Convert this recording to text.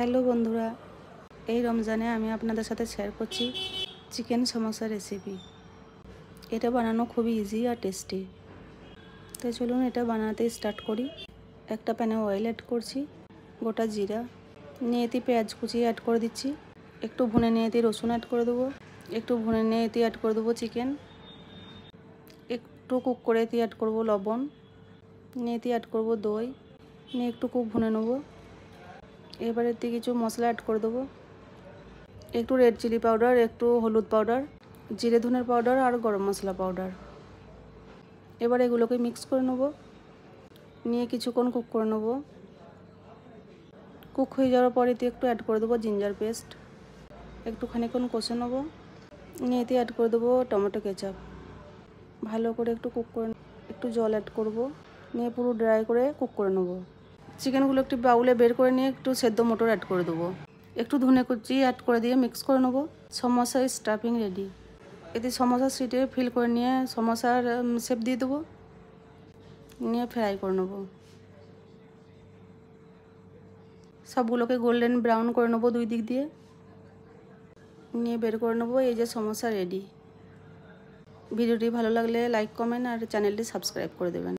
Hello বন্ধুরা, এই রমজানে আমি আপনাদের সাথে শেয়ার করছি চিকেন সমোসা রেসিপি। এটা বানানো খুবই ইজি আর টেস্টি। তো চলুন এটা বানাতে স্টার্ট করি। একটা প্যানে অয়েল অ্যাড করছি, গোটা জিরা নিয়েতি পেঁয়াজ কুচিয়ে অ্যাড করে দিচ্ছি, একটু ভুনে নিয়েতি রসুন অ্যাড করে দেবো, একটু ভুনে নিয়েতি অ্যাড করে দেবো চিকেন, একটু কুক করে অ্যাড করবো লবণ, নিয়েতি অ্যাড করবো দই, নিয়ে একটু কুক ভুনে নেবো। এবারে কিছু মশলা অ্যাড করে দেবো, একটু রেড চিলি পাউডার, একটু হলুদ পাউডার, জিরে ধনের পাউডার আর গরম মশলা পাউডার। এবার এগুলোকে মিক্স করে নেব, নিয়ে কিছুক্ষণ কুক করে নেব। কুক হয়ে যাওয়ার পরে একটু অ্যাড করে দেবো জিঞ্জার পেস্ট, একটু খানিক্ষণ কষে নেব, নিয়ে অ্যাড করে দেবো টমেটো কেচাপ। ভালো করে একটু কুক করে একটু জল অ্যাড করব, নিয়ে পুরো ড্রাই করে কুক করে নেব। চিকেনগুলো একটু বাউলে বের করে নিয়ে একটু সেদ্ধ মটর অ্যাড করে দেবো, একটু ধনে কুচি অ্যাড করে দিয়ে মিক্স করে নেব। সমোসার স্টাফিং রেডি। এতে সমোসা সিটে ফিল করে নিয়ে সমোসার শেপ দিয়ে দেবো, নিয়ে ফ্রাই করে নেব। সবগুলোকে গোল্ডেন ব্রাউন করে নেবো দুই দিক দিয়ে, নিয়ে বের করে নেবো। এই যে সমোসা রেডি। ভিডিওটি ভালো লাগলে লাইক কমেন্ট আর চ্যানেলটি সাবস্ক্রাইব করে দেবেন।